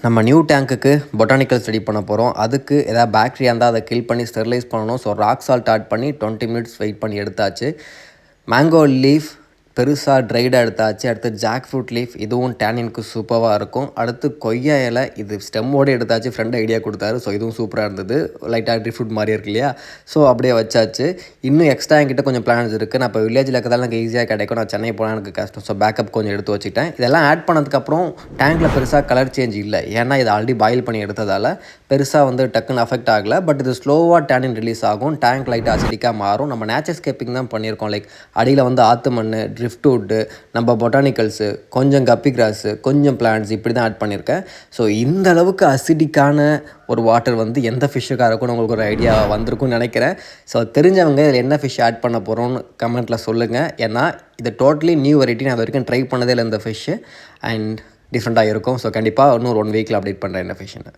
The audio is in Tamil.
நம்ம நியூ டேங்க்குக்கு பொட்டானிக்கல்ஸ் ரெடி பண்ண போகிறோம். அதுக்கு ஏதாவது பாக்டீரியா இருந்தால் அதை கில் பண்ணி ஸ்டெரிலைஸ் பண்ணணும். ஸோ ராக் சால்ட் ஆட் பண்ணி 20 மினிட்ஸ் வெயிட் பண்ணி எடுத்தாச்சு. மேங்கோ லீஃப் பெருசாக ட்ரைடாக எடுத்தாச்சு. அடுத்து ஜாக் ஃப்ரூட் லீஃப், இதுவும் டேனினுக்கு சூப்பராக இருக்கும். அடுத்து கொய்யா இலை, இது ஸ்டெம்மோடு எடுத்தாச்சு. ஃப்ரெண்ட் ஐடியா கொடுத்தாரு. ஸோ இதுவும் சூப்பராக இருந்தது. லைட்டாக ட்ரி ஃப்ரூட் மாதிரி இருக்கு இல்லையா? ஸோ அப்படியே வச்சாச்சு. இன்னும் எக்ஸ்ட்ரா என்கிட்ட கொஞ்சம் பிளான்ஸ் இருக்குது. நான் இப்போ வில்லேஜில் இருக்கிறதால எனக்கு ஈஸியாக கிடைக்கும். நான் சென்னை போனால் எனக்கு கஷ்டம். ஸோ பேக்கப் கொஞ்சம் எடுத்து வச்சுட்டேன். இதெல்லாம் ஆட் பண்ணதுக்கப்புறம் டேங்க்கில் பெருசாக கலர் சேஞ்ச் இல்லை. ஏன்னா இது ஆல்ரெடி பாயில் பண்ணி எடுத்ததால் பெருசாக டக்குன்னு அஃபெக்ட் ஆகலை. பட் இது ஸ்லோவாக டேனின் ரிலீஸ் ஆகும். டேங்க் லைட்டாக அசிடிக்காக மாறும். நம்ம நேச்சர்ஸ்கேப்பிங் தான் பண்ணியிருக்கோம். லைக் அடியில் ஆற்று மண், ட்ரிஃப்ட்வுட்டு, நம்ம பொட்டானிக்கல்ஸு, கொஞ்சம் கப்பி கிராஸு, கொஞ்சம் பிளான்ட்ஸ், இப்படி தான் ஆட் பண்ணியிருக்கேன். ஸோ இந்த அளவுக்கு அசிடிக்கான ஒரு வாட்டர் எந்த ஃபிஷ்ஷுக்காக இருக்கும்னு உங்களுக்கு ஒரு ஐடியா வந்திருக்கும்னு நினைக்கிறேன். ஸோ தெரிஞ்சவங்க இதில் என்ன ஃபிஷ் ஆட் பண்ண போகிறோன்னு கமெண்ட்டில் சொல்லுங்கள். ஏன்னா இது டோட்டலி நியூ வெரைட்டி. நான் அது வரைக்கும் ட்ரை பண்ணதே இல்லை இந்த ஃபிஷ்ஷு. அண்ட் டிஃப்ரெண்ட்டாக இருக்கும். ஸோ கண்டிப்பாக இன்னும் 1 வீக்கில் அப்டேட் பண்ணுறேன் என்ன ஃபிஷ்ஷுன்னு.